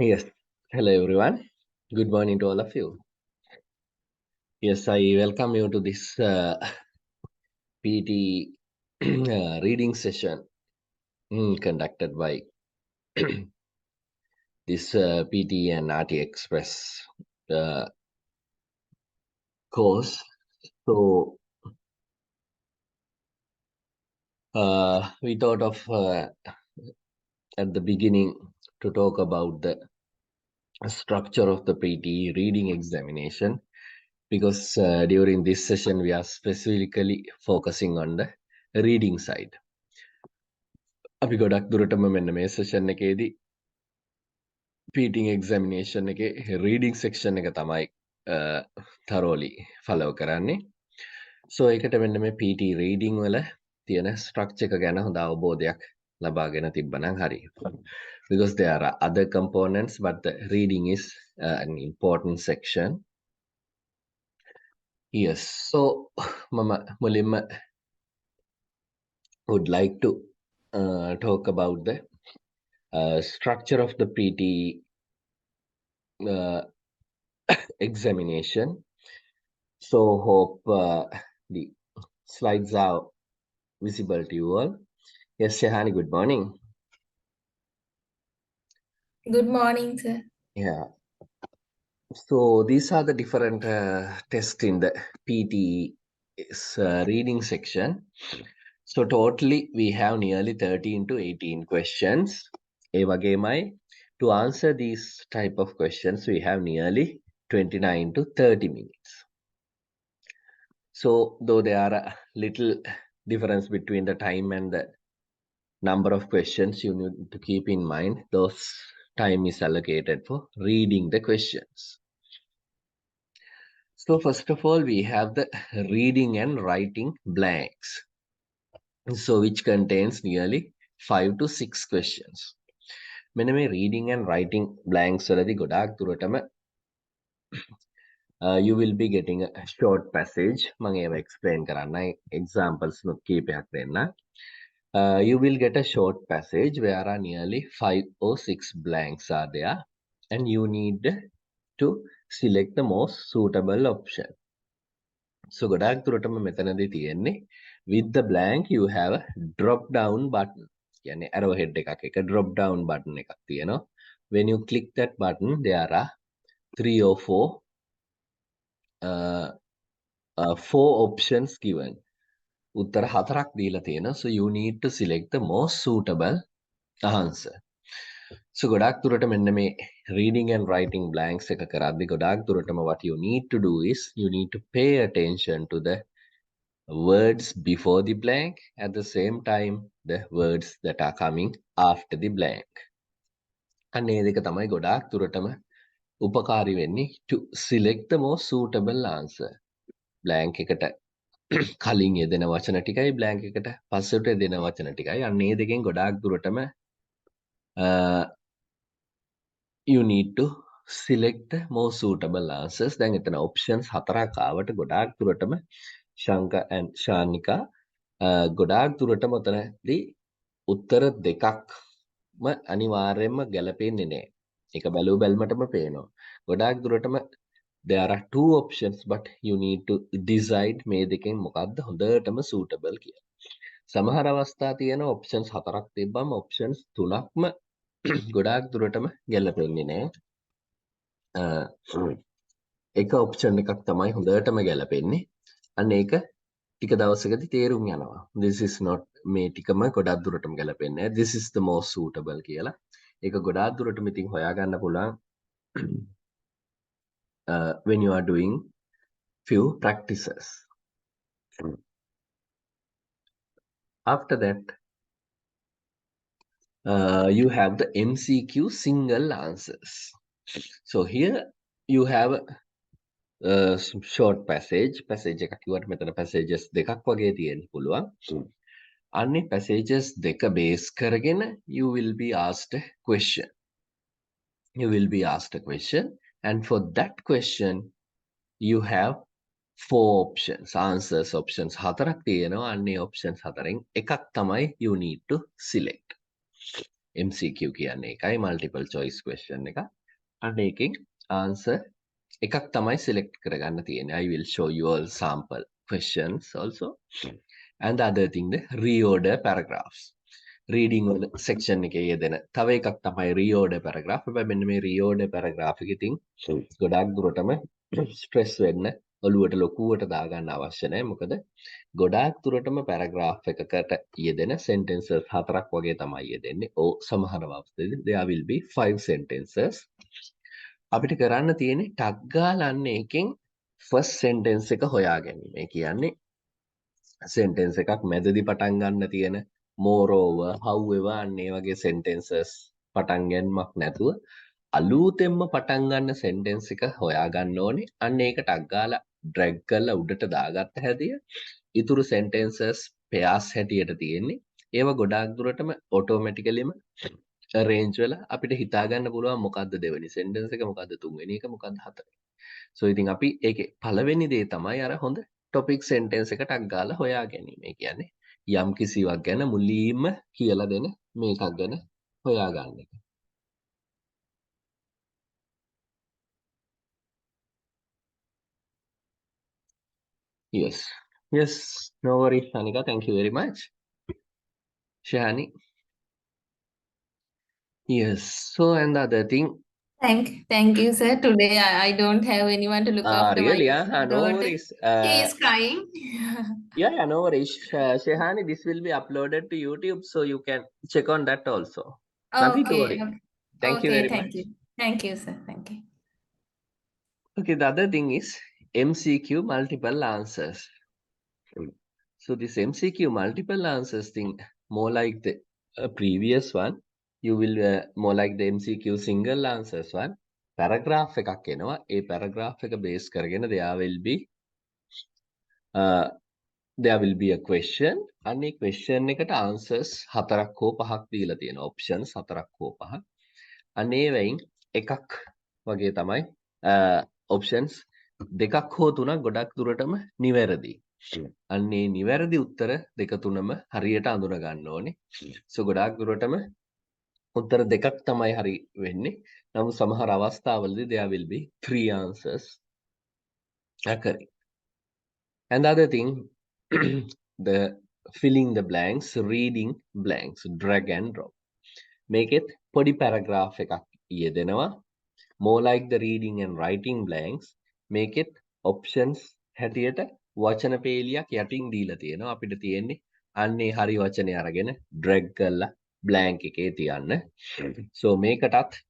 Yes. Hello, everyone. Good morning to all of you. Yes, I welcome you to this PT reading session conducted by this PTE and NAATICCL uh, course. So, we thought of at the beginning to talk about the structure of the PTE reading examination because during this session we are specifically focusing on the reading side. අපි ගොඩක් දුරටම මෙන්න මේ session එකේදී පීටිං examination එකේ reading section එක තමයි thoroughly follow කරන්නේ. So ඒකට මෙන්න මේ PT reading වල තියෙන structure එක ගැන හොඳ අවබෝධයක් ලබාගෙන තිබ්බනම් හරි. Because there are other components but the reading is an important section. Yes. So මම මුලින්ම would like to talk about the structure of the PT examination. So hope the slides are visible to you all. Yes, Shahani, good morning. Good morning, sir. Yeah. So these are the different tests in the PTE's reading section. So totally we have nearly 13 to 18 questions. To answer these type of questions, we have nearly 29 to 30 minutes. So though there are a little difference between the time and the number of questions, you need to keep in mind those time is allocated for reading the questions. So first of all, we have the reading and writing blanks. So which contains nearly 5 to 6 questions. මෙන්න මේ reading and writing blanks වලදී ගොඩාක් දුරටම you will be getting a short passage. මම ඒව explain කරන්නයි examples කීපයක් දෙන්න. You will get a short passage where are nearly 5 or 6 blanks are there and you need to select the most suitable option. So ගොඩාක් දුරටම මෙතනදී තියෙන්නේ with the blank you have a drop down button. කියන්නේ arrow head එකක් එක drop down button එකක් තියෙනවා. When you click that button there are 3 or 4 options given. උත්තර 4ක් දීලා තියෙනවා. So you need to select the most suitable answer. So ගොඩාක් දුරට මෙන්න මේ reading and writing blanks එක කරද්දී ගොඩාක් දුරටම what you need to do is you need to pay attention to the words before the blank, at the same time the words that are coming after the blank. අන්න ඒ දෙක තමයි ගොඩාක් දුරටම උපකාරී වෙන්නේ to select the most suitable answer. blank එකට කලින් යෙදෙන වචන ටිකයි blank එකට පස්සට යෙදෙන වචන ටිකයි. අන්න ඒ දෙකෙන් ගොඩාක් දුරටම you need to select the most suitable answers. දැන් එතන options 4ක් ආවට ගොඩාක් දුරටම ශංක and ශානිකා ගොඩාක් දුරටම උතනදී උත්තර දෙකක්ම අනිවාර්යයෙන්ම ගැලපෙන්නේ නැහැ. ඒක බැලුව බැලමටම පේනවා. ගොඩාක් දුරටම there are 2 options but you need to decide මේ දෙකෙන් මොකක්ද හොඳටම suitable කියලා. සමහර අවස්ථා තියෙන options 4ක් තිබ්බම options 3ක්ම ගොඩාක් දුරටම ගැලපෙන්නේ නැහැ. එක option එකක් තමයි හොඳටම ගැලපෙන්නේ. අන්න ඒක ටික දවසකදී තේරුම් යනවා. This is not මේ ටිකම ගොඩක් දුරටම ගැලපෙන්නේ. This is the most suitable කියලා. ඒක ගොඩාක් දුරටම ඉතින් හොයාගන්න පුළුවන් when you are doing few practices. After that, you have the MCQ single answers. So here you have some short passage එකක් කිව්වට මෙතන passages දෙකක් වගේ තියෙන්න පුළුවන්. අන්නේ passages දෙක base කරගෙන you will be asked a question. You will be asked a question and for that question you have 4 options. Answers options 4ක් තියෙනවා. අන්නේ options 4ෙන් එකක් තමයි you need to select. MCQ කියන්නේ එකයි multiple choice question එක. අන්න ඒකෙන් answer එකක් තමයි select කරගන්න තියෙන්නේ. I will show you all sample questions also. And the other thing, the reorder paragraphs. Reading වල section එකේ යෙදෙන තව එකක් තමයි reorder paragraph. හැබැයි මෙන්න මේ reorder paragraph එක ඉතින් ගොඩාක් දුරටම stress වෙන්න ඔළුවට ලොකුවට දාගන්න අවශ්‍ය නැහැ. මොකද ගොඩාක් දුරටම paragraph එකකට යෙදෙන sentences හතරක් වගේ තමයි යෙදෙන්නේ. සමහර අවස්ථාවේදී there will be 5 sentences. අපිට කරන්න තියෙන්නේ ටක් ගාලා අන්න එකෙන් first sentence එක හොයා ගැනීම. ඒ කියන්නේ sentence එකක් මැදදී පටන් ගන්න තියෙන moreover, however අන්න ඒ වගේ sentences පටන් ගැනීමක් නැතුව අලුතෙන්ම පටන් ගන්න sentence එක හොයා ගන්න ඕනේ. අන්න ඒක ටක් ගාලා drag කරලා උඩට දාගත්ත හැදිය ඉතුරු sentences pairs හැටියට තියෙන්නේ. ඒවා ගොඩාක් දුරටම automaticallyම arrange වෙලා අපිට හිතා ගන්න පුළුවන් මොකද්ද දෙවෙනි sentence එක, මොකද්ද තුන්වෙනි එක, මොකද්ද හතරවෙනි. So ඉතින් අපි ඒකේ පළවෙනි දේ තමයි අර හොඳ topic sentence එක ටක් ගාලා හොයා ගැනීම. ඒ කියන්නේ යම් කිසිවක් ගැන මුලින්ම කියලා දෙන මේකක් ගැන හොයා ගන්න එක. Yes, no worries, Anika. Thank you very much. Shani. Yes. So and the other thing. Thank you, sir. Today I don't have anyone to look after my Really? No daughter. worries. He is crying. Yeah, no worries. Shehani, this will be uploaded to YouTube, so you can check on that also. Nothing to worry. Thank you very much. Thank you. Thank you, sir. Thank you. Okay, the other thing is MCQ multiple answers. So this MCQ multiple answers thing, more like the previous one, you will more like the MCQ single answers one. Paragraph එකක් එනවා. ඒ paragraph එක base කරගෙන there will be a question. අනේ question එකට answers හතරක් හෝ පහක් දීලා තියෙනවා. options හතරක් හෝ පහක්. අනේ වෙයින් එකක් වගේ තමයි options දෙකක් හෝ තුනක් ගොඩක් දුරටම නිවැරදි. අන්නේ නිවැරදි උත්තර දෙක තුනම හරියට අඳුන ගන්න ඕනේ. So ගොඩාක් දුරටම උත්තර දෙකක් තමයි හරි වෙන්නේ. නමුත් සමහර අවස්ථාවලදී there will be 3 answers occurring. And the other thing, the filling the blanks, reading blanks, drag and drop. Make it පොඩි paragraph එකක් යෙදෙනවා. More like the reading and writing blanks, make it options හැටියට වචන පේලියක් යටින් දීලා තියෙනවා. අපිට තියෙන්නේ අන්නේ හරි වචනේ අරගෙන drag කරලා blank එකේ තියන්න. So මේකටත්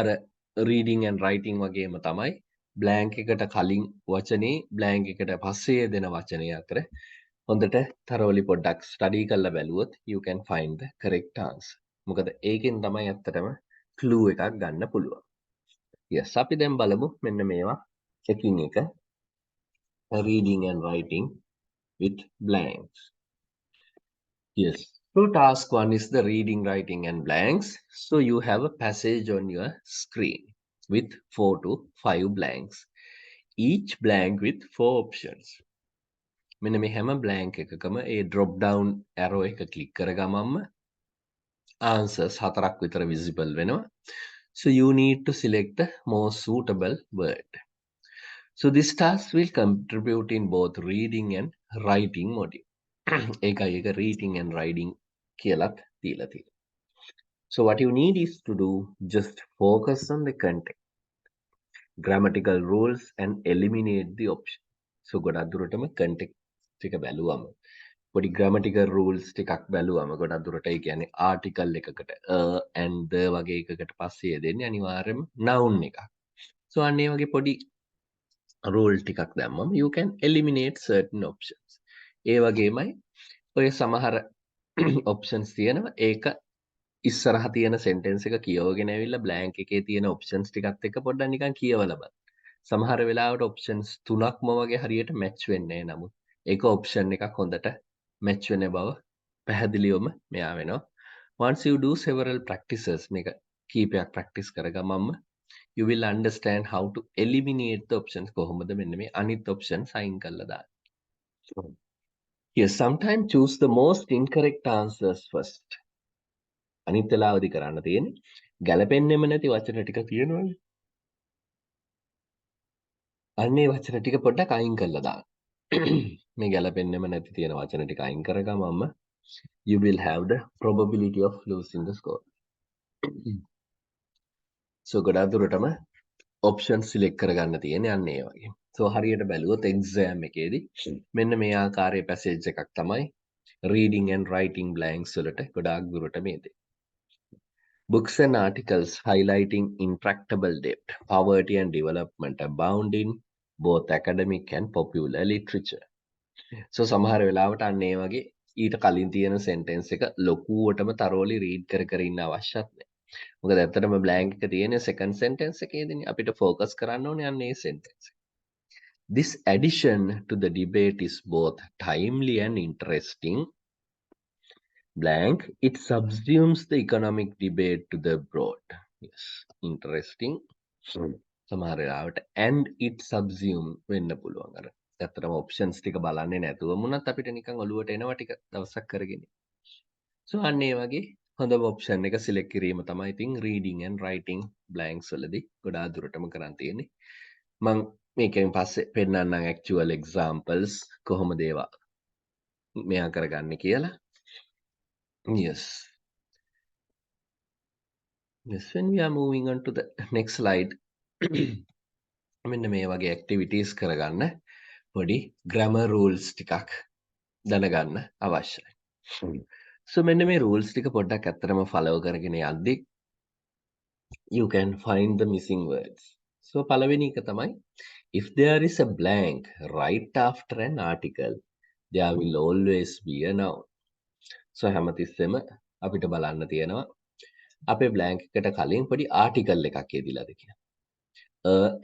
අර reading and writing වගේම තමයි blank එකට කලින් වචනේ blank එකට පස්සේ දෙන වචනේ අතර හොඳට thoroughly පොඩ්ඩක් study කරලා බැලුවොත් you can find the correct answer. මොකද ඒකෙන් තමයි ඇත්තටම clue එකක් ගන්න පුළුවන්. Yes, අපි දැන් බලමු මෙන්න මේවා checking එක reading and writing with blanks. Yes. So task 1 is the reading, writing and blanks. So you have a passage on your screen with 4 to 5 blanks. Each blank with 4 options. මෙන්න මේ හැම blank එකකම ඒ drop down arrow එක click කරගමම answers හතරක් විතර visible වෙනවා. So you need to select the most suitable word. So this task will contribute in both reading and writing module. ඒකයි එක reading and writing කියලත් දීලා තියෙනවා. So what you need is to do just focus on the content, grammatical rules and eliminate the option. So ගොඩක් දුරටම content ටික බැලුවම පොඩි grammatical rules ටිකක් බැලුවම ගොඩක් දුරට ඒ කියන්නේ article එකකට and the වගේ එකකට පස්සේ දෙන්නේ අනිවාර්යයෙන්ම noun එකක්. So අන්න ඒ වගේ පොඩි rule ටිකක් දැම්මම you can eliminate certain options. ඒ වගේමයි ඔය සමහර options තියෙනවා. ඒක ඉස්සරහ තියෙන sentence එක කියවගෙන ඇවිල්ලා blank එකේ තියෙන options ටිකත් එක්ක පොඩ්ඩක් නිකන් කියවලා බලන්න. සමහර වෙලාවට options තුනක්ම වගේ හරියට match වෙන්නේ නැහැ. නමුත් ඒක option එකක් හොඳට match වෙන බව පැහැදිලිවම මෙයා වෙනවා. Once you do several practices, මේක කීපයක් practice කරගමම you will understand how to eliminate the options. කොහොමද මෙන්න මේ අනිත් options අයින් කරලා දාන්නේ. Yes, sometimes choose the most incorrect answers first. අනිත් වෙලාවදී කරන්න තියෙන්නේ ගැලපෙන්නෙම නැති වචන ටික තියෙනවනේ. අන්නේ වචන ටික පොඩ්ඩක් අයින් කරලා දාන්න. මේ ගැලපෙන්නෙම නැති තියෙන වචන ටික අයින් කරගමම you will have the probability of losing the score. So ගොඩාක් දුරටම option select කරගන්න තියෙන්නේ අන්න ඒ වගේ. So හරියට බැලුවොත් exam එකේදී මෙන්න මේ ආකාරයේ passage එකක් තමයි reading and writing blanks වලට ගොඩාක් දුරට මේ දේ. Books and articles highlighting intractable debt, poverty and development abound in both academic and popular literature. So සමහර වෙලාවට අන්න ඒ වගේ ඊට කලින් තියෙන sentence එක ලොකුවටම thoroughly read කර ඉන්න අවශ්‍යත් නැහැ. මොකද ඇත්තටම blank එක තියෙන second sentence එකේදීනේ අපිට focus කරන්න ඕනේ අන්න ඒ sentence. This addition to the debate is both timely and interesting. Blank, it subsumes the economic debate to the broad. Yes, interesting. සමහර වෙලාවට and it subsume වෙන්න පුළුවන් අර. ඇත්තටම options ටික බලන්නේ නැතුව මුණත් අපිට නිකන් ඔලුවට එනවා ටික දවසක් කරගෙන. So අන්න ඒ වගේ හොඳම option එක select කිරීම තමයි ඉතින් reading and writing blanks වලදී ගොඩාක් දුරටම කරන් තියෙන්නේ. මම මේකෙන් පස්සේ පෙන්නන්නම් actual examples කොහොමද ඒවා මෙයා කරගන්නේ කියලා. Yes. Yes, when we are moving on to the next slide. මෙන්න මේ වගේ activities කරගන්න පොඩි grammar rules ටිකක් දැනගන්න අවශ්‍යයි. So මෙන්න මේ rules ටික පොඩ්ඩක් ඇත්තටම follow කරගෙන යද්දී you can find the missing words. So පළවෙනි එක තමයි if there is a blank right after an article there will always be a noun. So හැමතිස්සෙම අපිට බලන්න තියෙනවා අපේ blank එකට කලින් පොඩි article එකක් යෙදිලාද කියලා.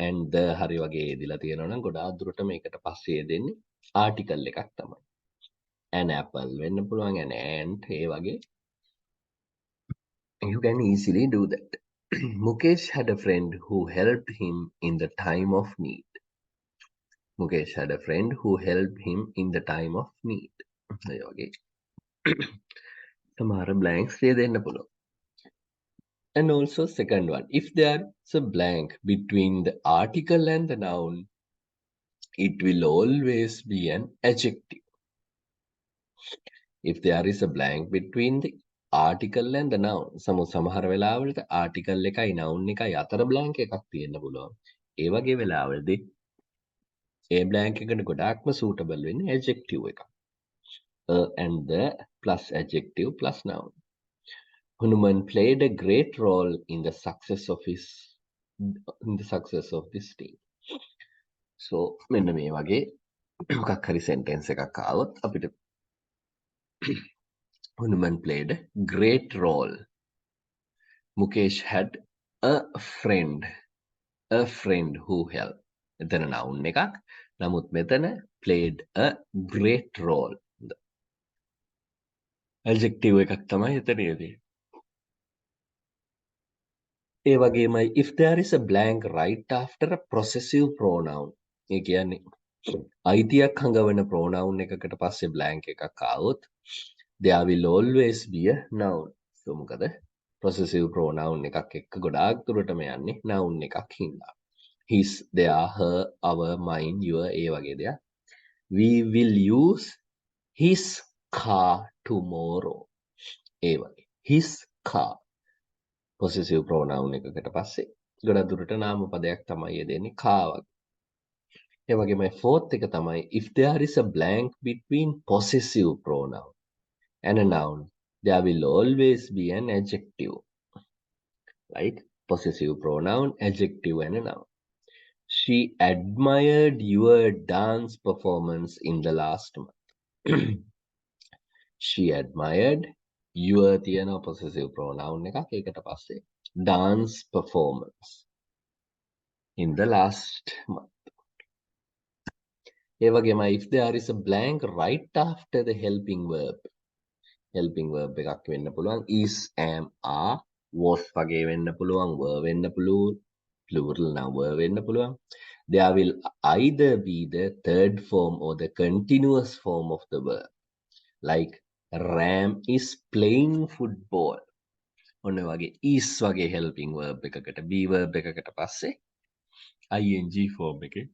and the හරි වගේ යෙදිලා තියෙනවා නම් ගොඩාක් දුරට මේකට පස්සේ යෙදෙන්නේ article එකක් තමයි. An apple වෙන්න පුළුවන්, an ant ඒ වගේ. You can easily do that. Mukesh had a friend who helped him in the time of need. Mukesh had a friend who helped him in the time of need. ඒ වගේ. සමහර blanks දෙන්න පුළුවන්. And also second one, if there's a blank between the article and the noun, it will always be an adjective. If there is a blank between the article and the noun, සමහර වෙලාවලට article එකයි noun එකයි අතර blank එකක් තියෙන්න පුළුවන්. ඒ වගේ වෙලාවලදී ඒ blank එකට ගොඩාක්ම suitable වෙන්නේ adjective එක. And the plus adjective plus noun. Hanuman played a great role in the success of this team. So මෙන්න මේ වගේ මොකක් හරි sentence එකක් ආවොත් අපිට Hanuman played a great role. Mukesh had a friend who helped. එතන noun එකක්. නමුත් මෙතන played a great role. Adjective එකක් තමයි එතන යෙදෙන්නේ. ඒ වගේමයි if there is a blank right after a possessive pronoun. ඒ කියන්නේ අයිතියක් හඟවන pronoun එකකට පස්සේ blank එකක් ආවොත් there will always be a noun. So මොකද possessive pronoun එකක් එක්ක ගොඩාක් දුරටම යන්නේ noun එකක් හින්දා. His, their, her, our, mine, your ඒ වගේ දෙයක්. We will use his car tomorrow. ඒ වගේ. His car. Possessive pronoun එකකට පස්සේ ගොඩක් දුරට නාම පදයක් තමයි යෙදෙන්නේ car වගේ. ඒ වගේම fourth එක තමයි if there is a blank between possessive pronoun and a noun, there will always be an adjective. Like possessive pronoun, adjective and a noun. She admired your dance performance in the last month. She admired your තියෙන possessive pronoun එකක් ඒකට පස්සේ dance performance in the last month. ඒ වගේම if there is a blank right after the helping verb එකක් වෙන්න පුළුවන් is, am, are, was වගේ වෙන්න පුළුවන්, were වෙන්න පුළුවන්, plural නම් were වෙන්න පුළුවන්. There will either be the third form or the continuous form of the verb. Like Ram is playing football. ඔන්න වගේ is වගේ helping verb එකකට be verb එකකට පස්සේ ing form එකේ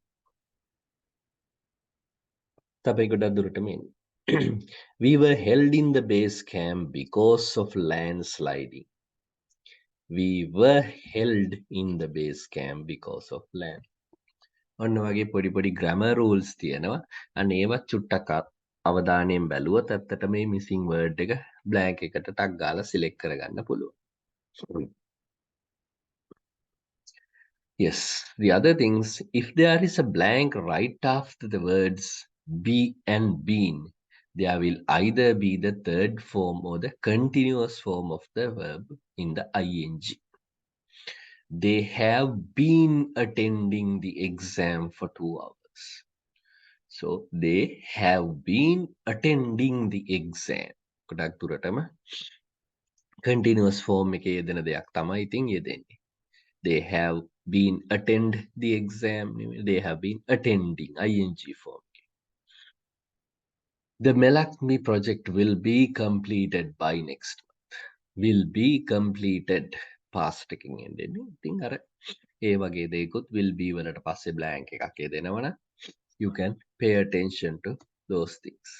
තමයි ගොඩක් දුරට මෙන්නේ. We were held in the base camp because of landsliding. We were held in the base camp because of land. ඔන්න වගේ පොඩි පොඩි grammar rules තියෙනවා. අන්න ඒවත් චුට්ටක් අවධානයෙන් බැලුවොත් ඇත්තට මේ missing word එක blank එකට ටක් ගාලා select කරගන්න පුළුවන්. Yes, the other things, if there is a blank right after the words be and been, there will either be the third form or the continuous form of the verb in the ing. They have been attending the exam for 2 hours. So they have been attending the exam. ගොඩක් දුරටම continuous form එකේ යෙදෙන දෙයක් තමයි ඉතින් යෙදෙන්නේ. They have been attend the exam. They have been attending ing form. The Melakmi project will be completed by next month. Will be completed past එකකින් එන්නේ. ඉතින් අර ඒ වගේ දෙයක්ත් will be වලට පස්සේ blank එකක් යෙදෙනවනම් you can pay attention to those things.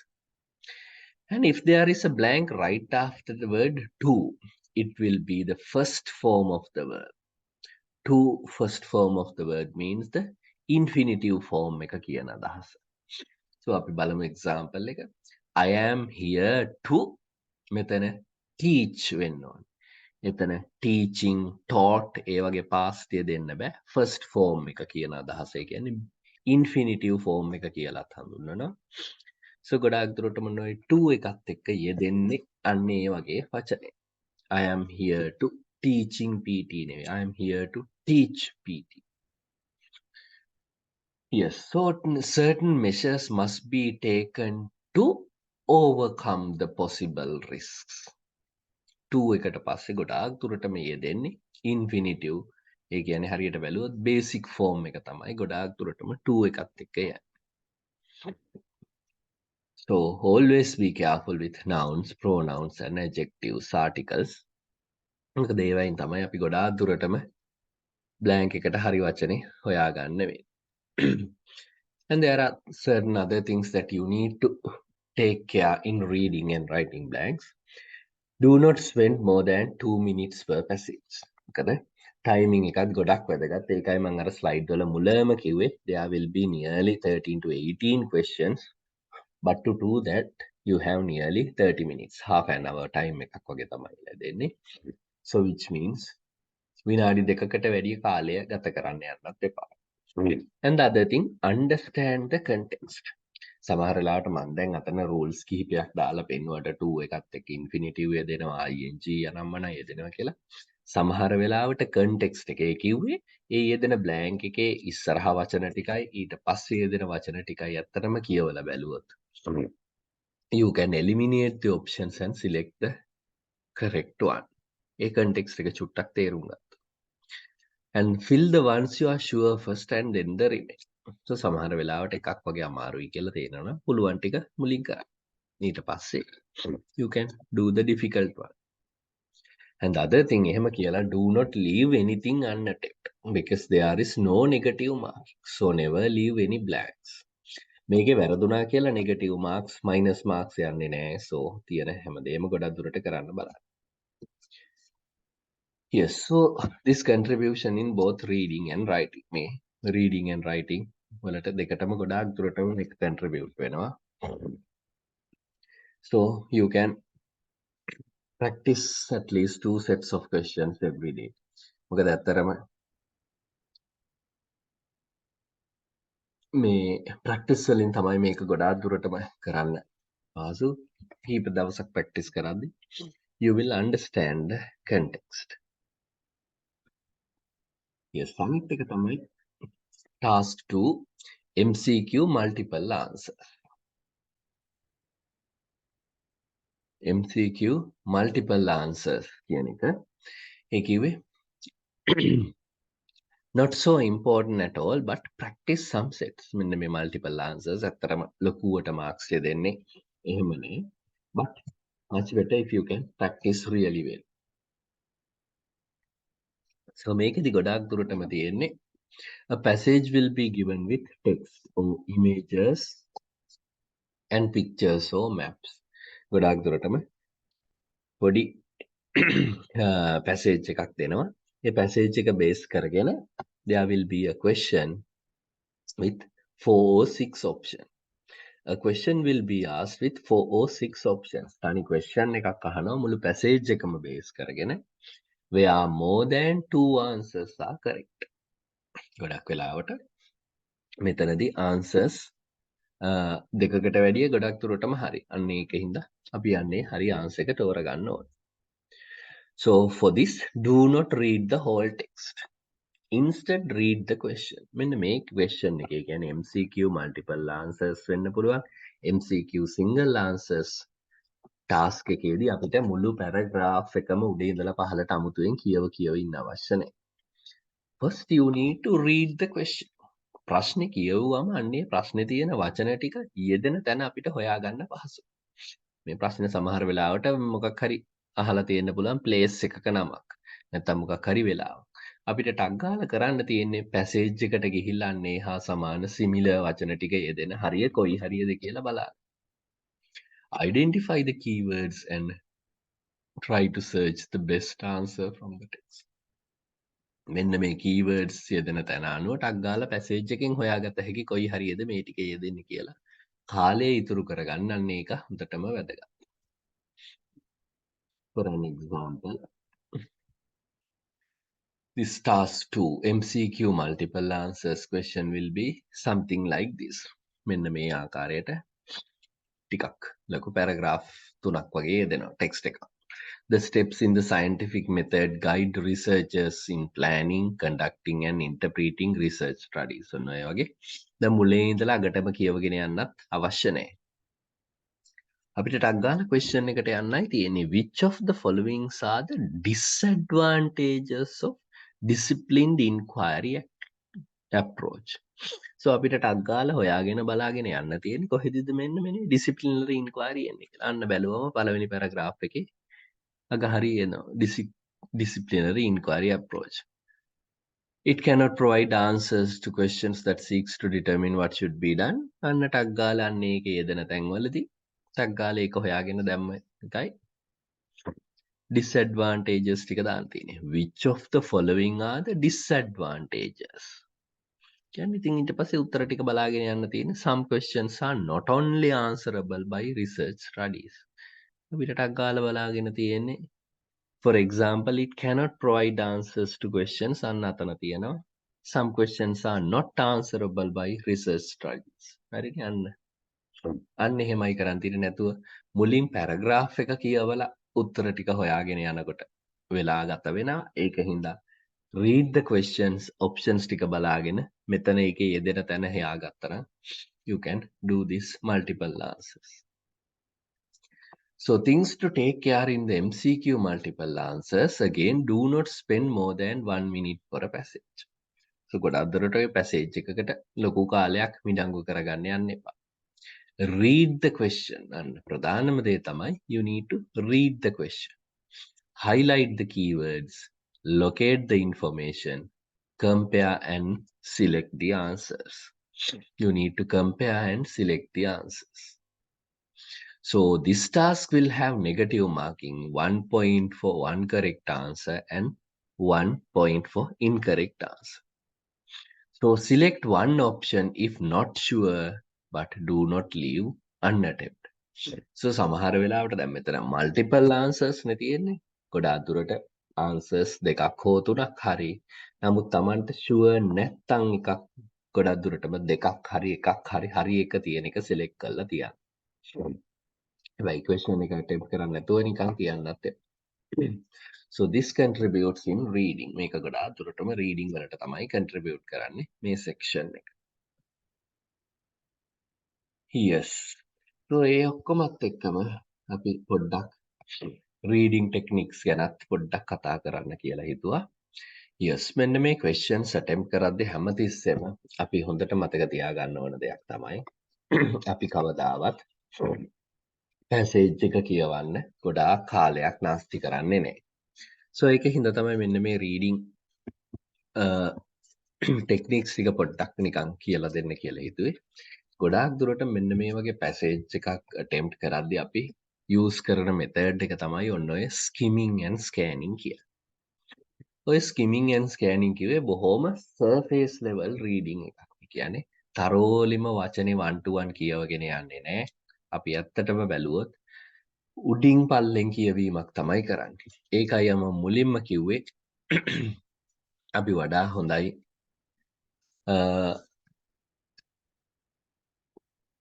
And if there is a blank right after the word to, it will be the first form of the verb. To first form of the word means the infinitive form එක කියන අදහස. So අපි බලමු example එක. I am here to මෙතන teach වෙන්න ඕන. එතන teaching, taught ඒ වගේ past එක දෙන්න බෑ. First form එක කියන අදහස. ඒ කියන්නේ infinitive form එක කියලාත් හඳුන්වනවා. So ගොඩාක් දුරට මොන ඔය to එකත් එක්ක යෙදෙන්නේ අන්න ඒ වගේ වචනේ. I am here to teaching PT නෙවෙයි. I am here to teach PT. Yes, so certain measures must be taken to overcome the possible risks. To එකට පස්සේ ගොඩාක් දුරට මේ යෙදෙන්නේ infinitive. ඒ කියන්නේ හරියට බැලුවොත් basic form එක තමයි ගොඩාක් දුරටම to එකත් එක්ක යන්නේ. So always be careful with nouns, pronouns and adjectives, articles. මොකද ඒවයින් තමයි අපි ගොඩාක් දුරටම blank එකට හරි වචනේ හොයාගන්න වෙන්නේ. And there are certain other things that you need to take care in reading and writing blanks. Do not spend more than 2 minutes per passage. මොකද timing එකත් ගොඩක් වැදගත්. ඒකයි මම අර slide වල මුලම කිව්වේ there will be nearly 13 to 18 questions, but to do that you have nearly 30 minutes, half an hour time එකක් වගේ තමයි දෙන්නේ. So which means විනාඩි දෙකකට වැඩි කාලය ගත කරන්න යන්නත් එපා. And the other thing, understand the context. සමහර වෙලාවට මම දැන් අතන rules කිහිපයක් දාලා පෙන්වුවට to එකත් එක්ක infinitive යෙදෙනවා ing යනම්මන යෙදෙනවා කියලා. සමහර වෙලාවට context එකේ කිව්වේ ඒ යෙදෙන blank එකේ ඉස්සරහා වචන ටිකයි ඊට පස්සේ යෙදෙන වචන ටිකයි අතරම කියවලා බැලුවොත්. You can eliminate the options and select the correct one. A context එක චුට්ටක් තේරුම් ගන්න. And fill the ones you are sure first and then the remaining. So සමහර වෙලාවට එකක් වගේ අමාරුයි කියලා තේරෙනවා. පුළුවන් ටික මුලින් කරන්න. ඊට පස්සේ you can do the difficult one. And the other thing එහෙම කියලා do not leave anything unattempted because there is no negative marks. So never leave any blanks. මේකේ වැරදුනා කියලා negative marks, minus marks යන්නේ නැහැ. So තියෙන හැමදේම ගොඩක් දුරට කරන්න බලන්න. Yes, so this contribution in both reading and writing. මේ reading and writing වලට දෙකටම ගොඩාක් දුරටම මේක contribute වෙනවා. So you can practice at least 2 sets of questions every day. මොකද ඇත්තරම මේ practice වලින් තමයි මේක ගොඩාක් දුරටම කරන්න. ආසු කීප දවසක් practice කරද්දී you will understand the context. Yes, අනිත් එක තමයි task 2 MCQ multiple answer. MCQ multiple answers කියන එක ඒ කිව්වේ not so important at all but practice some sets. මෙන්න මේ multiple answers අතරම ලොකුවට marks දෙන්නේ එහෙම නේ, but much better if you can practice really well. So මේකෙදි ගොඩාක් දුරටම තියෙන්නේ a passage will be given with text or images and pictures or maps. ගොඩාක් දුරටම පොඩි passage එකක් දෙනවා. ඒ passage එක base කරගෙන there will be a question with 4 or 6 options. A question will be asked with 4 or 6 options. තනි question එකක් අහනවා මුළු passage එකම base කරගෙන where more than 2 answers are correct. ගොඩක් වෙලාවට මෙතනදී answers දෙකකට වැඩිය ගොඩක් දුරටම හරි. අන්න ඒකින්ද අපි යන්නේ හරි answer එක තෝරගන්න ඕනේ. So for this, do not read the whole text. Instead, read the question. මෙන්න මේ question එකේ කියන්නේ MCQ multiple answers වෙන්න පුළුවන්. MCQ single answers task එකේදී අපිට මුළු paragraph එකම උඩේ ඉඳලා පහළට අමුතුවෙන් කියව ඉන්න අවශ්‍ය නැහැ. First, you need to read the question. ප්‍රශ්නේ කියවුවම අන්නේ ප්‍රශ්නේ තියෙන වචන ටික යෙදෙන තැන අපිට හොයාගන්න පහසුයි. මේ ප්‍රශ්නේ සමහර වෙලාවට මොකක් හරි අහලා තියෙන්න පුළුවන් ප්ලේස් එකක නමක්. නැත්නම් මොකක් හරි වෙලාවක්. අපිට ටග් ගාලා කරන්න තියෙන්නේ පැසේජ් එකට ගිහිල්ලා අන්නේ හා සමාන සිමිලර් වචන ටික යෙදෙන හරිය කොයි හරියද කියලා බලන්න. Identify the keywords and try to search the best answer from the text. මෙන්න මේ keywords යෙදෙන තැන අනුව ටග් ගාලා පැසේජ් එකෙන් හොයාගත හැකි කොයි හරියද මේ ටික යෙදෙන්නේ කියලා. කාලය ඉතුරු කරගන්න අන්න ඒක හොඳටම වැදගත්. For an example, this task 2 MCQ multiple answers question will be something like this. මෙන්න මේ ආකාරයට ටිකක් ලොකු paragraph 3ක් වගේ දෙනවා text එක. The steps in the scientific method guide researchers in planning, conducting and interpreting research studies. ඔන්න ඔය වගේ දැන් මුලින් ඉඳලා අගටම කියවගෙන යන්නත් අවශ්‍ය නැහැ. අපිට ටක් ගන්න question එකට යන්නයි තියෙන්නේ. Which of the following are the disadvantages of disciplined inquiry approach? So අපිට ටක් ගාලා හොයාගෙන බලාගෙන යන්න තියෙන්නේ කොහෙදද මෙන්න මේ disciplinary inquiry එන්නේ කියලා. අන්න බැලුවම පළවෙනි paragraph එකේ අග හරි එනවා. Disciplinary inquiry approach. It cannot provide answers to questions that seeks to determine what should be done. අන්න ටක් ගාලා අන්න ඒකේ යෙදෙන තැන්වලදී ටක් ගාලා ඒක හොයාගෙන දැම්ම එකයි disadvantages ටික දාන්න තියෙන්නේ. Which of the following are the disadvantages? කියන්නේ ඉතින් ඊට පස්සේ උත්තර ටික බලාගෙන යන්න තියෙන්නේ. Some questions are not only answerable by research studies. අපිට ටක් ගාලා බලාගෙන තියෙන්නේ. For example, it cannot provide answers to questions අන්න අතන තියෙනවා. Some questions are not answerable by research studies. හරිනේ අන්න එහෙමයි කරන් තියෙන්නේ නැතුව මුලින් paragraph එක කියවලා උත්තර ටික හොයාගෙන යනකොට වෙලා ගත වෙනවා. ඒකින්ද read the questions options ටික බලාගෙන මෙතන එකේ යෙදෙන තැන හොයාගත්තා you can do this multiple answers. So things to take care in the MCQ multiple answers. Again, do not spend more than 1 minute for a passage. So ගොඩක් දුරට ඔය passage එකකට ලොකු කාලයක් මිඩංගු කරගන්න යන්න එපා. Read the question. And ප්‍රධානම දේ තමයි you need to read the question. Highlight the keywords. Locate the information. Compare and select the answers. You need to compare and select the answers. So this task will have negative marking, 1 point for one correct answer and 1 point for incorrect answer. So select one option if not sure, but do not leave unattempted. So සමහර වෙලාවට දැන් මෙතන multiple answers නේ තියෙන්නේ. ගොඩාක් දුරට answers දෙකක් හෝ තුනක් හරි. නමුත් Tamanට sure නැත්නම් එකක් ගොඩක් දුරටම දෙකක් හරි එකක් හරි එක තියෙන එක select කරලා තියන්න. By question එක attempt කරන්න නැතුව නිකන් කියන්නත් So this contributes in reading. මේක ගොඩාක් දුරටම reading වලට තමයි contribute කරන්නේ මේ section එක. Yes. So ඒ ඔක්කොමත් එක්කම අපි පොඩ්ඩක් reading techniques ගැනත් පොඩ්ඩක් කතා කරන්න කියලා හිතුවා. Yes, මෙන්න මේ questions attempt කරද්දී හැමතිස්සෙම අපි හොඳට මතක තියාගන්න ඕන දෙයක් තමයි අපි කවදාවත් passage එක කියවන්න ගොඩාක් කාලයක් නාස්ති කරන්නේ නැහැ. So ඒකෙන් හින්දා තමයි මෙන්න මේ reading ටෙක්නික්ස් ටික පොඩ්ඩක් නිකන් කියලා දෙන්න කියලා හිතුවේ. ගොඩාක් දුරට මෙන්න මේ වගේ පැසේජ් එකක් attempt කරද්දී අපි use කරන method එක තමයි ඔන්න ඔය skimming and scanning කියලා. ඔය skimming and scanning කිව්වේ බොහොම surface level reading එකක්. ඒ කියන්නේ තරෝලිම වචනේ one to one කියවගෙන යන්නේ නැහැ. අපි ඇත්තටම බැලුවොත් උඩින් පල්ලෙන් කියවීමක් තමයි කරන්නේ. ඒකයි මම මුලින්ම කිව්වේ අපි වඩා හොඳයි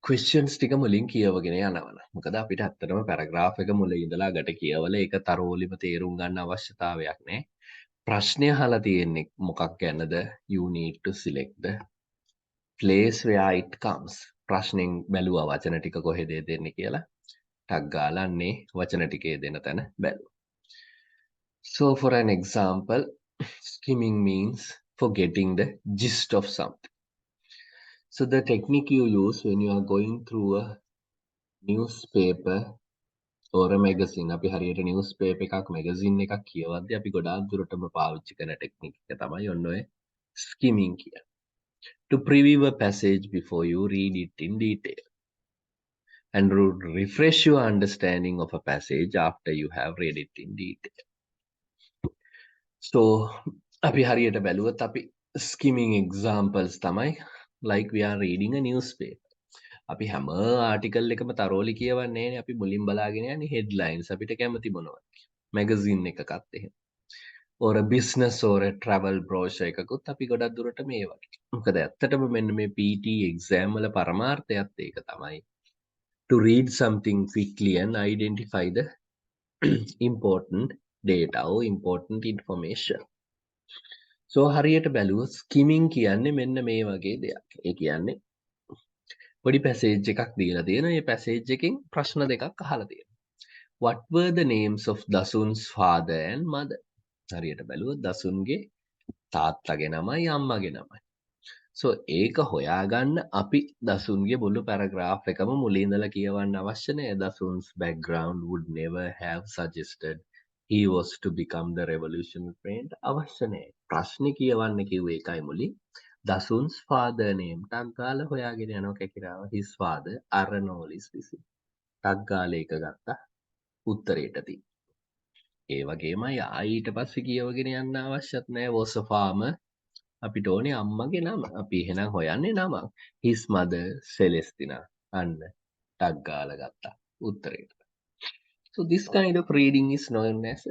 questions ටික මුලින් කියවගෙන යනවනම්. මොකද අපිට ඇත්තටම paragraph එක මුල ඉඳලා අගට කියවලා ඒක තරෝලිම තේරුම් ගන්න අවශ්‍යතාවයක් නැහැ. ප්‍රශ්නය අහලා තියෙන්නේ මොකක් ගැනද? You need to select the place where it comes. ප්‍රශ්නෙන් බැලුවා වචන ටික කොහෙද දෙන්නේ කියලා. ටක් ගාලා අන්නේ වචන ටිකේ දෙන තැන බැලුවා. So for an example, skimming means for getting the gist of something. So the technique you use when you are going through a newspaper or a magazine, අපි හරියට newspaper එකක් magazine එකක් කියවද්දී අපි ගොඩාක් දුරටම පාවිච්චි කරන technique එක තමයි ඔන්න ඔය skimming කියන්නේ. To preview a passage before you read it in detail and refresh your understanding of a passage after you have read it in detail. So අපි හරියට බැලුවොත් අපි skimming examples තමයි like we are reading a newspaper. අපි හැම ආටිකල් එකම තරෝලි කියවන්නේ නැහැ. අපි මුලින් බලාගෙන යන්නේ headlines. අපිට කැමති මොනවද? magazine එකකත් එහෙම. or a business or a travel brochure එකකුත් අපි ගොඩක් දුරට මේ වගේ. මොකද ඇත්තටම මෙන්න මේ PT exam වල පරමාර්ථයත් ඒක තමයි. To read something quickly and identify the important data or important information. So හරියට බැලුවොත් skimming කියන්නේ මෙන්න මේ වගේ දෙයක්. ඒ කියන්නේ පොඩි පැසේජ් එකක් දීලා තියෙනවා. මේ පැසේජ් එකෙන් ප්‍රශ්න දෙකක් අහලා තියෙනවා. What were the names of Dasun's father and mother? හරියට බැලුවොත් දසුන්ගේ තාත්තගේ නමයි අම්මගේ නමයි. So ඒක හොයාගන්න අපි දසුන්ගේ මුළු paragraph එකම මුලින් ඉඳලා කියවන්න අවශ්‍ය නැහැ. Dasun's background would never have suggested he was to become the revolutionary painter. අවශ්‍ය නැහැ. ප්‍රශ්නේ කියවන්න කිව්වේ ඒකයි මුලින්. Dasun's father name ටක් ගාලා හොයාගෙන යනවා කැකිරාව. His father Arnolis විසින්. ටක් ගාලා ඒක ගත්තා උත්තරේට තියෙන. ඒ වගේමයි ඊට පස්සේ කියවගෙන යන්න අවශ්‍යත් නැහැ. Was a farmer. අපිට ඕනේ අම්මගේ නම. අපි එහෙනම් හොයන්නේ නම. His mother Celestina. අන්න ටක් ගාලා ගත්තා උත්තරේට. So this kind of reading is known as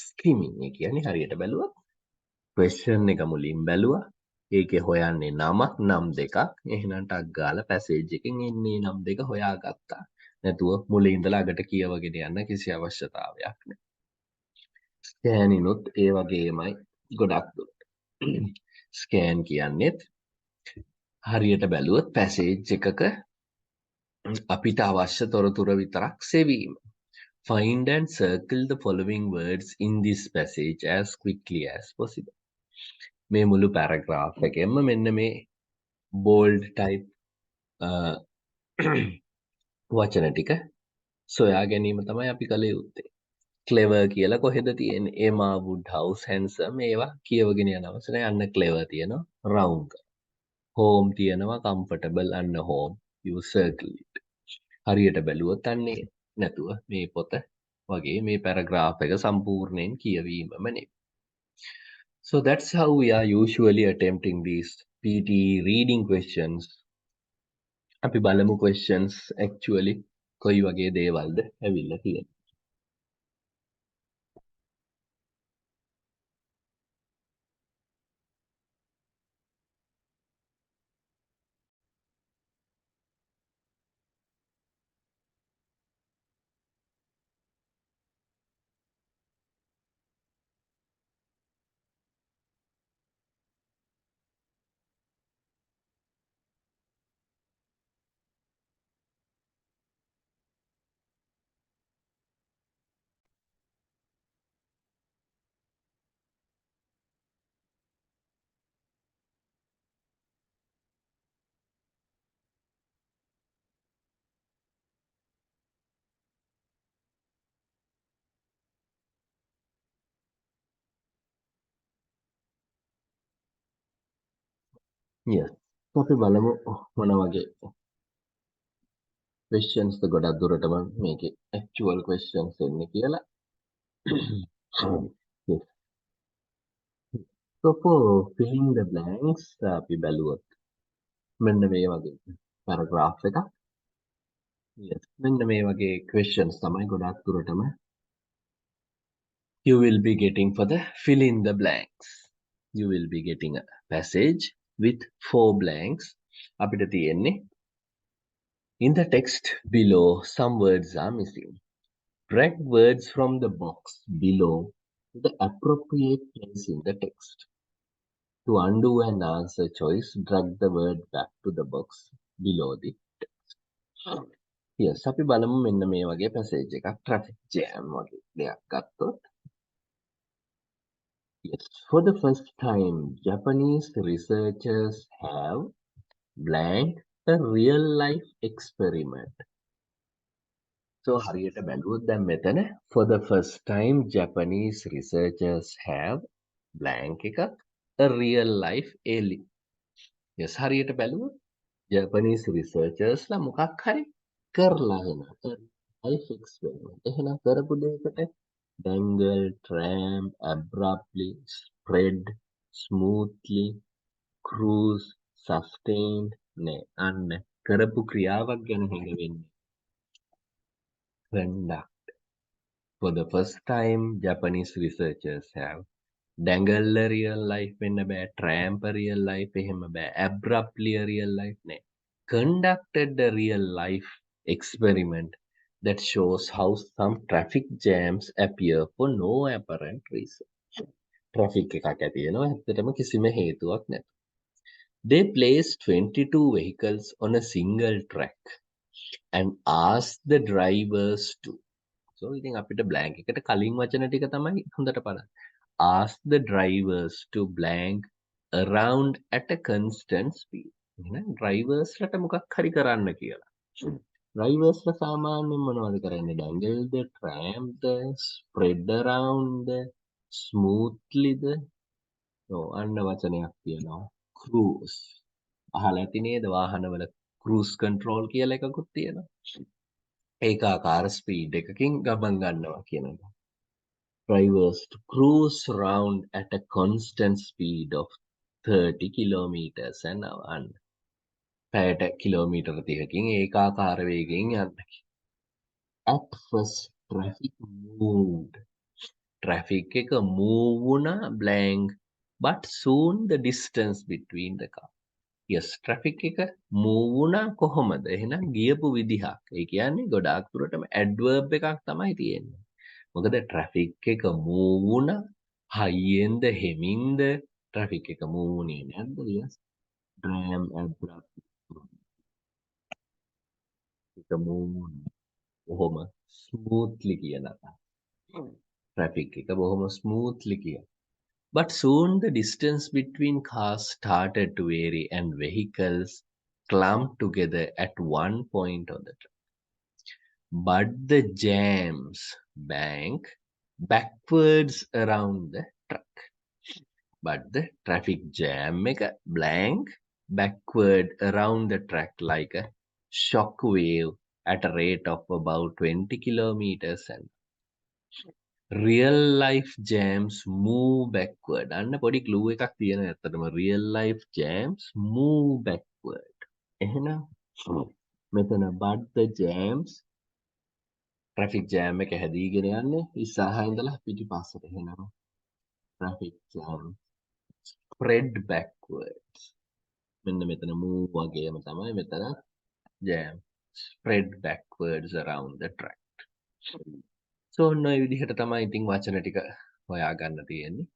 skimming. ඒ කියන්නේ හරියට බැලුවා question එක මුලින් බැලුවා. ඒකේ හොයන්නේ නමක් නම් දෙකක්. එහෙනම් ටක් ගාලා පැසේජ් එකෙන් එන්නේ නම් දෙක හොයාගත්තා. නැතුව මුලින් ඉඳලා අගට කියවගෙන යන්න කිසි අවශ්‍යතාවයක් නැහැ. ස්කෑනිනුත් ඒ වගේමයි ගොඩක් දුරට. ස්කෑන් කියන්නේත් හරියට බැලුවොත් පැසේජ් එකක අපිට අවශ්‍ය තොරතුර විතරක් සෙවීම. Find and circle the following words in this passage as quickly as possible. මේ මුළු paragraph එකෙන්ම මෙන්න මේ bold type වචන ටික සොයා ගැනීම තමයි අපි කළ යුත්තේ. clever කියලා කොහෙද තියෙන්නේ? Emma Woodhouse handsome ඒවා කියවගෙන යන අවසරය අන්න clever තියෙනවා round. home තියෙනවා comfortable අන්න home you circle it. හරියට බැලුවොත් අන්නේ නැතුව මේ පොත වගේ මේ paragraph එක සම්පූර්ණයෙන් කියවීමම නෙවෙයි. So that's how we are usually attempting these PTE reading questions. අපි බලමු questions actually කොයි වගේ දේවල්ද ඇවිල්ලා තියෙන්නේ. Yes. අපි බලමු මොන වගේ questions ද ගොඩක් දුරටම මේකේ actual questions එන්නේ කියලා. Yes. So for filling the blanks අපි බැලුවොත් මෙන්න මේ වගේ paragraph එකක්. Yes. මෙන්න මේ වගේ questions තමයි ගොඩක් දුරටම you will be getting for the fill in the blanks. You will be getting a passage with 4 blanks. අපිට තියෙන්නේ in the text below some words are missing. Drag words from the box below to the appropriate place in the text. To undo an answer choice, drag the word back to the box below the text. Yes, අපි බලමු මෙන්න මේ වගේ passage එකක් traffic jam වගේ දෙයක් ගත්තොත්. Yes, for the first time, Japanese researchers have blank a real life experiment. So හරියට බැලුවොත් දැන් මෙතන for the first time Japanese researchers have blank එකක් a real life alien. Yes හරියට බැලුවොත් Japanese researchers ලා මොකක් හරි කරලා වෙනවා. life experiment. එහෙනම් කරපු දෙයකට dangle, tramp, abruptly, spread, smoothly, cruise, sustained නෑ අන්න කරපු ක්‍රියාවක් ගැන හැඟෙන්නේ. Conduct. For the first time, Japanese researchers have dangled a real life වෙන්න බෑ, tramp a real life එහෙම බෑ, abruptly a real life නෑ. Conducted a real life experiment that shows how some traffic jams appear for no apparent reason. Traffic එකක් ඇති වෙනවා ඇත්තටම කිසිම හේතුවක් නැත. They placed 22 vehicles on a single track and asked the drivers to. So ඉතින් අපිට blank එකට කලින් වචන ටික තමයි හොඳට බලන්න. Ask the drivers to blank around at a constant speed. එහෙනම් drivers ලට මොකක් හරි කරන්න කියලා. Drivers ලා සාමාන්‍යයෙන් මොනවද කරන්නේ? Dangle the tramp the spread around the smoothly the අන්න වචනයක් තියෙනවා. Cruise. අහලා ඇති නේද වාහනවල cruise control කියලා එකකුත් තියෙනවා. ඒකාකාර ස්පීඩ් එකකින් ගමන් ගන්නවා කියන එක. Drivers to cruise around at a constant speed of 30 kilometers an hour. පැයට kilometre 30කින් ඒකාකාර වේගයෙන් යන්න. At first traffic moved. Traffic එක move වුණා blank but soon the distance between the cars. Yes, traffic එක move වුණා කොහොමද? එහෙනම් ගියපු විදිහක්. ඒ කියන්නේ ගොඩාක් දුරටම adverb එකක් තමයි තියෙන්නේ. මොකද traffic එක move වුණා හයියෙන්ද හෙමින්ද traffic එක move වුණේ නැද්ද? Yes. Tram abrupt එක move වුණා. බොහොම smoothly කියනවා. Traffic එක බොහොම smoothly කියනවා. But soon the distance between cars started to vary and vehicles clumped together at one point on the track. But the jams bank backwards around the track. But the traffic jam make a blank backward around the track like a shock wave at a rate of about 20 kilometers an hour. Real life jams move backward. අන්න පොඩි clue එකක් තියෙනවා ඇත්තටම. Real life jams move backward. එහෙනම් මෙතන but the jams traffic jam එක හැදීගෙන යන්නේ ඉස්සරහා ඉඳලා පිටිපස්සට. එහෙනම් traffic jam spread backwards. මෙන්න මෙතන move වගේම තමයි මෙතන jam spread backwards around the track. So ඔන්න ඔය විදිහට තමයි ඉතින් වචන ටික හොයාගන්න තියෙන්නේ.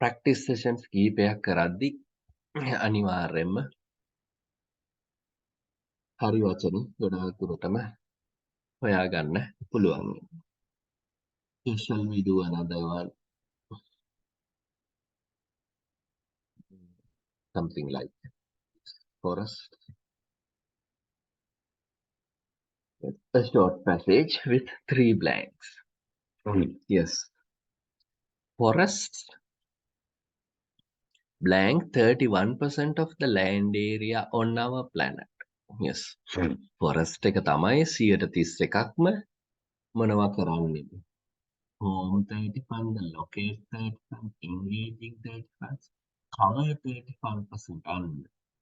Practice sessions කීපයක් කරද්දි අනිවාර්යයෙන්ම හරි වචන ගොඩාක් දුරටම හොයාගන්න පුළුවන්. Shall we do another one? Something like forest. A short passage with 3 blanks. Yes. Forests blank 31% of the land area on our planet. Yes. Forest එක තමයි 131ක්ම මොනවා කරන්නේ. Home 35, the locate 35, engaging 35, cover 35%. අන්න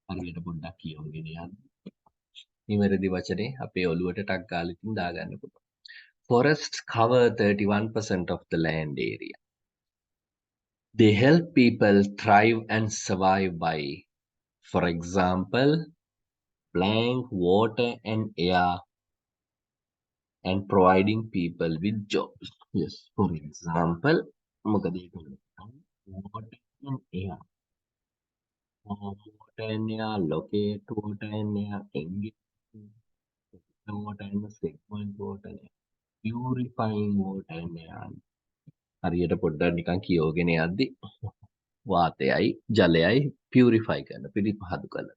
හරියට පොඩ්ඩක් කියවගෙන යන්න. නිවැරදි වචනේ අපේ ඔළුවට ටක් ගාලා ඉතින් දාගන්න පුළුවන්. Forests cover 31% of the land area. They help people thrive and survive by, for example, blank water and air and providing people with jobs. Yes, for example, මොකද ඒක water and air. Water and air, locate water and air, engage water and segment water and air, purifying water and air. හරියට පොඩ්ඩක් නිකන් කියවගෙන යද්දි වාතයයි ජලයයි purify කරන පිරිපහදු කරන.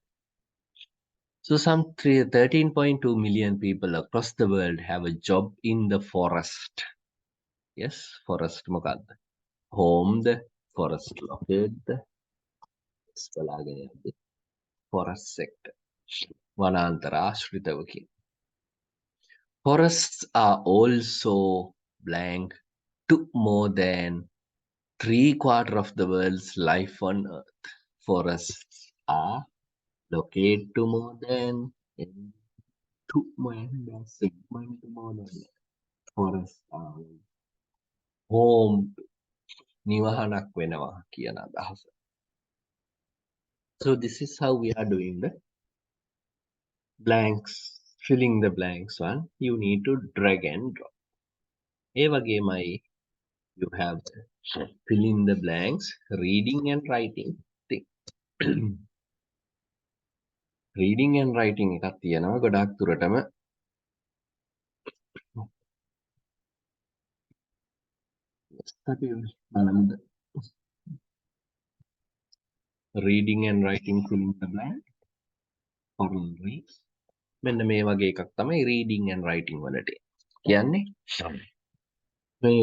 So some 13.2 million people across the world have a job in the forest. Yes, forest මොකක්ද? Home the forest locate the බලාගෙන යද්දි forest sector. වනාන්තර ආශ්‍රිතව කියන. Forests are also blank to more than 3/4 of the world's life on Earth. Forests are located to more than 2 segment more than forests are home නිවහනක් වෙනවා කියන අදහස. So this is how we are doing the blanks, filling the blanks one. You need to drag and drop. ඒ වගේමයි you have the fill in the blanks, reading and writing thing. Reading and writing එකක් තියෙනවා ගොඩක් දුරටම. අපි බලමුද? Reading and writing fill in the blank. Oral reads. මෙන්න මේ වගේ එකක් තමයි reading and writing වලට කියන්නේ.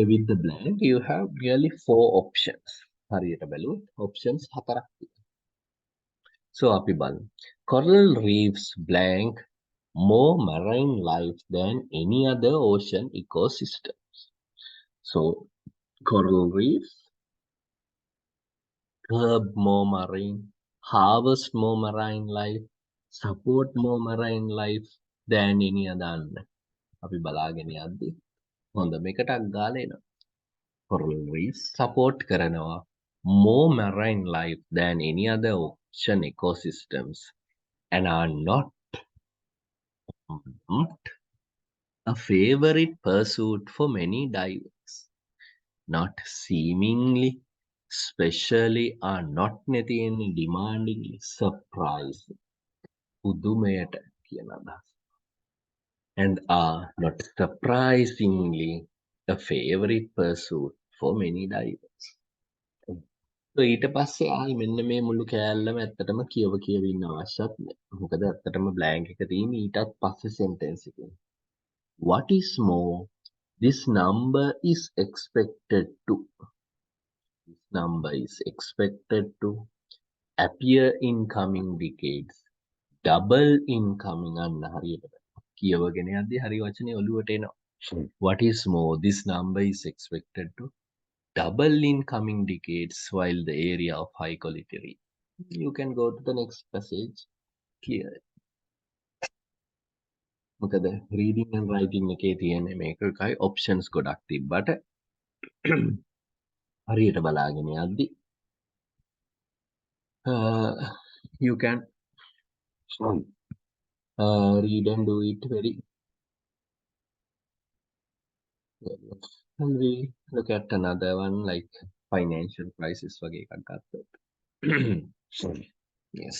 With the blank you have really 4 options. හරියට බැලුවොත් options 4ක් තියෙනවා. So අපි බලමු. Coral reefs blank more marine life than any other ocean ecosystems. So coral reefs curb more marine, harvest more marine life, support more marine life than any other. අපි බලාගෙන යද්දි හොඳ මේකටක් ගාලා එනවා. Coral reefs support කරනවා more marine life than any other ocean ecosystems and are not a favorite pursuit for many divers. Not seemingly, especially are not නැතිවෙන්නේ demandingly, surprising. පුදුමයට කියන අදහස. And are not surprisingly a favorite pursuit for many divers. So ඊට පස්සේ ආයි මෙන්න මේ මුළු කෑල්ලම ඇත්තටම කියව ඉන්න අවශ්‍යත් නැහැ. මොකද ඇත්තටම blank එක තියෙන්නේ ඊටත් පස්සේ sentence එකේ. What is more, this number is expected to. This number is expected to appear in coming decades. Double in coming අන්න හරියට. කියවගෙන යද්දි හරි වචනේ ඔළුවට එනවා. What is more, this number is expected to double in coming decades while the area of high quality read. You can go to the next passage here. මොකද reading and writing එකේ තියෙන මේකයි options ගොඩක් තිබ්බට හරියට බලාගෙන යද්දි you can read and do it very well. And we look at another one like financial crisis වගේ එකක් ගත්තොත්. Yes.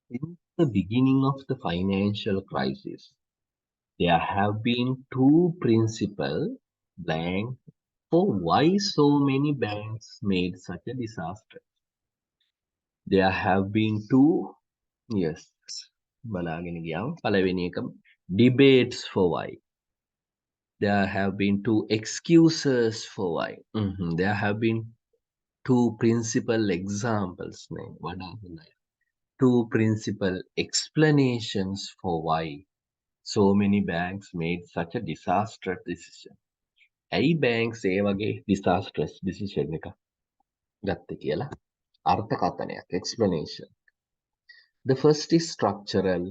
In the beginning of the financial crisis, there have been 2 principal blank for why so many banks made such a disaster. There have been 2, yes, බලාගෙන ගියාම පළවෙනි එක debates for why. There have been 2 excuses for why. There have been two principal examples නේ වඩා හොඳයි. Two principal explanations for why so many banks made such a disastrous decision. ඇයි banks ඒ වගේ disastrous decision එක ගත්තේ කියලා අර්ථකථනයක් explanation. The first is structural.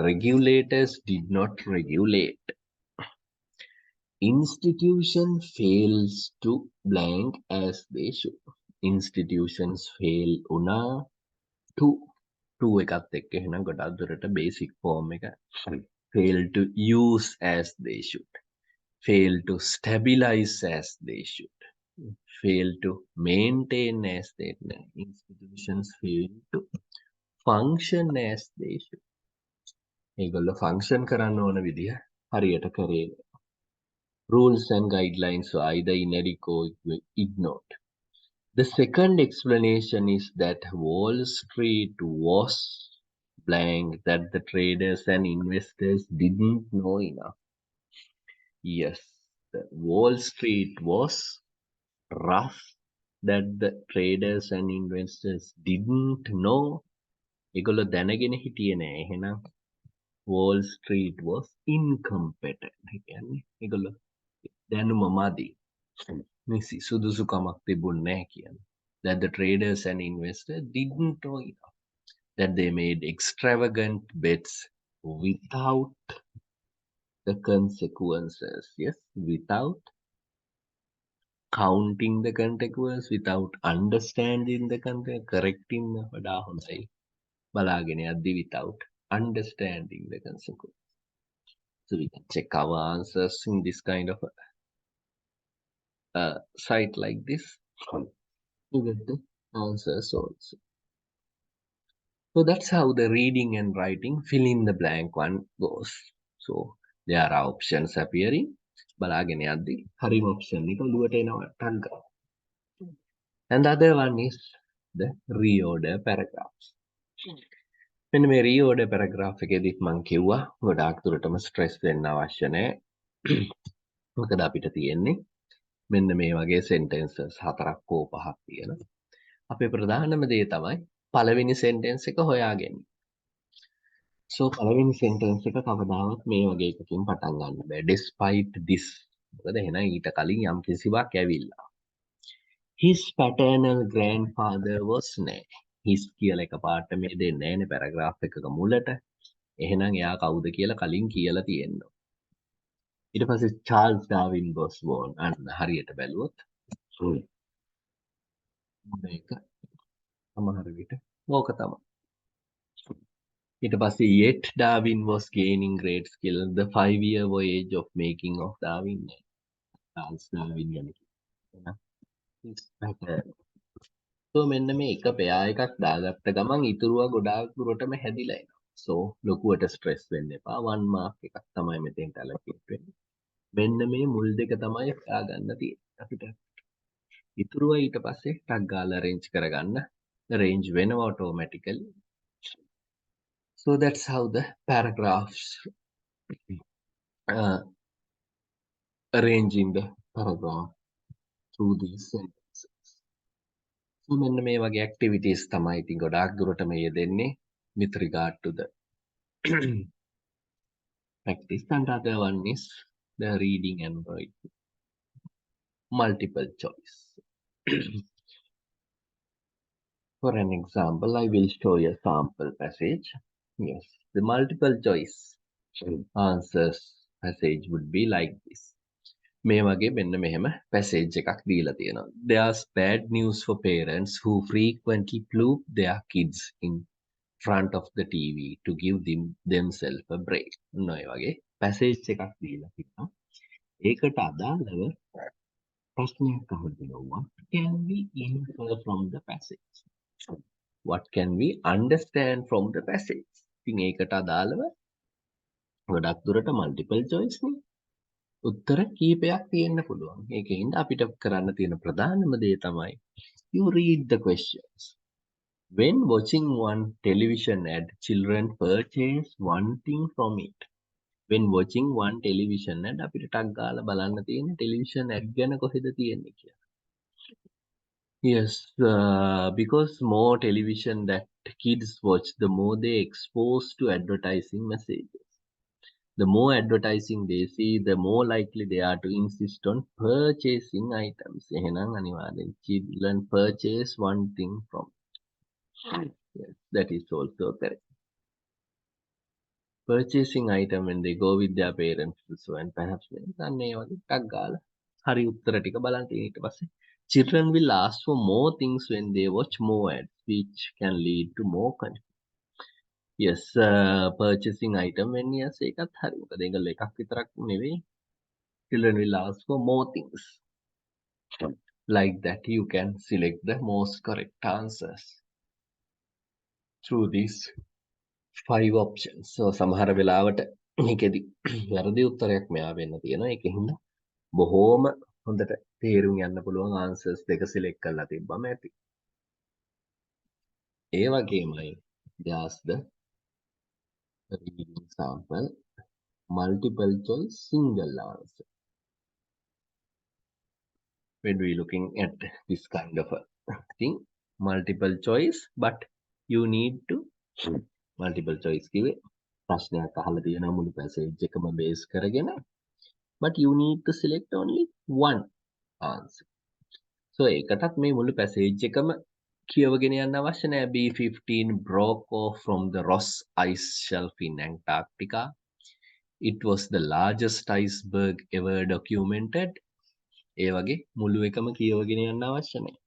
Regulators did not regulate. Institution fails to blank as they should. Institutions fail una to එකත් එක්ක එහෙනම් ගොඩක් දුරට basic form එක fail to use as they should. Fail to stabilize as they should. Fail to maintain as they should. Institutions fail to function as they should. ඒගොල්ලෝ function කරන්න ඕන විදිහ හරියට කරේ. Rules and guidelines were either inadequate or ignored. The second explanation is that Wall Street was blank, that the traders and investors didn't know enough. Yes, the Wall Street was rough, that the traders and investors didn't know. ඒගොල්ලෝ දැනගෙන හිටියේ නෑ. එහෙනම් Wall Street was incompetent. කියන්නේ ඒගොල්ලෝ දැනුම මදි. නිසි සුදුසුකමක් තිබුණ නැහැ කියන්නේ. That the traders and investors didn't know enough. That they made extravagant bets without the consequences. Yes, without counting the consequences, without understanding the consequences, correcting වඩා හොඳයි. බලාගෙන යද්දි without understanding the consequences. So we can check our answers in this kind of a site like this. You get the answers also. So that's how the reading and writing fill in the blank one goes. So there are options appearing. බලාගෙන යද්දි හරිම option එක ඔළුවට එනවා ටක් ගාලා. And the other one is the reorder paragraphs. මෙන්න මේ reorder paragraph එකේදීත් මම කිව්වා ගොඩාක් දුරටම stress වෙන්න අවශ්‍ය නැහැ. මොකද අපිට තියෙන්නේ මෙන්න මේ වගේ sentences හතරක් හෝ පහක් තියෙන. අපේ ප්‍රධානම දේ තමයි පළවෙනි sentence එක හොයාගන්න. So පළවෙනි sentence එක කවදාවත් මේ වගේ එකකින් පටන් ගන්න බෑ. Despite this. මොකද එහෙනම් ඊට කලින් යම් කිසිවක් ඇවිල්ලා. His paternal grandfather was නෑ. His කියලා එකපාරට මේ දෙන්නේ නෑනේ paragraph එකක මුලට. එහෙනම් එයා කවුද කියලා කලින් කියලා තියෙනවා. ඊට පස්සේ Charles Darwin was born. අන්න හරියට බැලුවොත් මේක සමහර විට ඕක තමයි. ඊට පස්සේ yet Darwin was gaining great skill. The 5-year voyage of making of Darwin. Charles Darwin ගැන කියනවා. So මෙන්න මේ එක පෙයා එකක් දාගත්ත ගමන් ඉතුරුව ගොඩාක් දුරටම හැදිලා එනවා. So ලොකුවට ස්ට්‍රෙස් වෙන්න එපා. 1 මාක් එකක් තමයි මෙතෙන්ට allocate වෙන්නේ. මෙන්න මේ මුල් දෙක තමයි හොයාගන්න තියෙන්නේ අපිට. ඉතුරුව ඊට පස්සේ ටක් ගාලා arrange කරගන්න. arrange වෙනවා automatically. So that's how the paragraphs arranging the paragraph through these sentences. So මෙන්න මේ වගේ activities තමයි ඉතින් ගොඩාක් දුරටම යෙදෙන්නේ with regard to the practice. And the other one is the reading and writing. Multiple choice. For an example, I will show you a sample passage. Yes, the multiple choice answers passage would be like this. මේ වගේ මෙන්න මෙහෙම passage එකක් දීලා තියෙනවා. There's bad news for parents who frequently plug their kids in front of the TV to give themselves a break. ඔය වගේ passage එකක් දීලා තියෙනවා. ඒකට අදාළව ප්‍රශ්නයක් අහනවා. What can we infer from the passage? What can we understand from the passage? ඉතින් ඒකට අදාළව ගොඩක් දුරට multiple choice නේ. උත්තර කීපයක් තියෙන්න පුළුවන්. ඒකෙන්ද අපිට කරන්න තියෙන ප්‍රධානම දේ තමයි you read the questions. When watching one television ad, children purchase one thing from it. When watching one television ad, අපිට ටක් ගාලා බලන්න තියෙන television ad ගැන කොහෙද තියෙන්නේ කියලා. Yes, because more television that kids watch, the more they exposed to advertising messages. The more advertising they see, the more likely they are to insist on purchasing items. එහෙනම් අනිවාර්යෙන් children purchase one thing from. Yes, that is also correct. Purchasing item when they go with their parents also, and perhaps අන්න ඒ වගේ ටක් ගාලා හරි උත්තර ටික බලන්න තියෙන ඊට පස්සේ children will ask for more things when they watch more ads, which can lead to more confusion. Yes, purchasing item when yes ඒකත් හරි. මොකද ඒගොල්ලෝ එකක් විතරක් නෙවෙයි. Children will ask for more things. Like that, you can select the most correct answers through these 5 options. So සමහර වෙලාවට මේකෙදි වැරදි උත්තරයක් මෙයා වෙන්න තියෙනවා. ඒකෙන්ද බොහෝම හොඳට තේරුම් යන්න පුළුවන් answers දෙක select කරලා තිබ්බම ඇති. ඒ වගේමයි there's the reading sample multiple choice single answer. When we looking at this kind of a thing, multiple choice, but you need to multiple choice කිව්වේ ප්‍රශ්නයක් අහලා තියෙනවා මුළු passage එකම base කරගෙන, but you need to select only one answer. So ඒකටත් මේ මුළු passage එකම කියවගෙන යන්න අවශ්‍ය නැහැ. B-15 broke off from the Ross ice shelf in Antarctica. It was the largest iceberg ever documented. ඒ වගේ මුළු එකම කියවගෙන යන්න අවශ්‍ය නැහැ.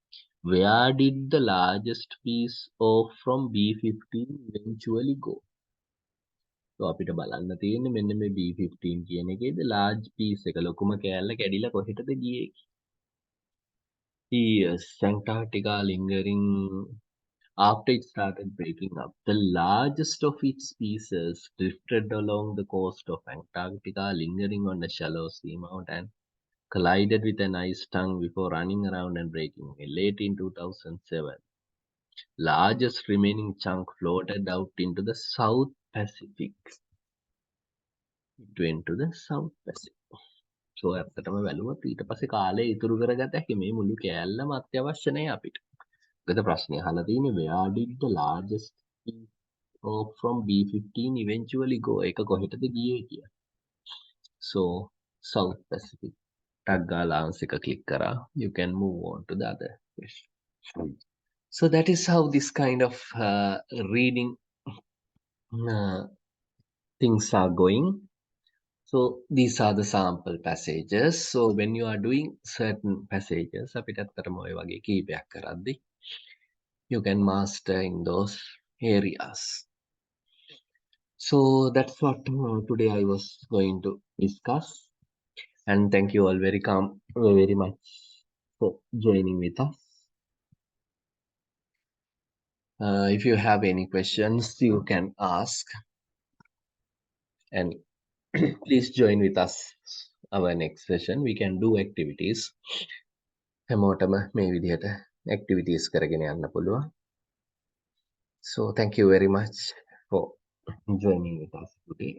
Where did the largest piece of from B-15 eventually go? So අපිට බලන්න තියෙන්නේ මෙන්න මේ B-15 කියන එකේද large piece එක ලොකුම කෑල්ල කැඩිලා කොහෙටද ගියේ? Yes, Antarctica lingering after it started breaking up. The largest of its pieces drifted along the coast of Antarctica, lingering on the shallow seamount and collided with an ice tongue before running around and breaking away. Late in 2007, largest remaining chunk floated out into the South Pacific. It went to the South Pacific. So ඇත්තටම වැළුවත් ඊට පස්සේ කාලේ ඉතුරු කරගත හැකි මේ මුළු කෑල්ලම අත්‍යවශ්‍ය නැහැ අපිට. මොකද ප්‍රශ්නේ අහලා තියෙන්නේ where did the largest piece of from B-15 eventually go? ඒක කොහෙටද ගියේ කියලා. So South Pacific. ටක් ගාලා answer එක click කරා. You can move on to the other question. So that is how this kind of reading things are going. So these are the sample passages. So when you are doing certain passages, අපිට අත්‍තරම ඔය වගේ කීපයක් කරද්දී you can master in those areas. So that's what today I was going to discuss. And thank you all very much for joining with us. If you have any questions, you can ask. And please join with us our next session. We can do activities. හැමෝටම මේ විදිහට activities කරගෙන යන්න පුළුවන්. So thank you very much for joining with us today.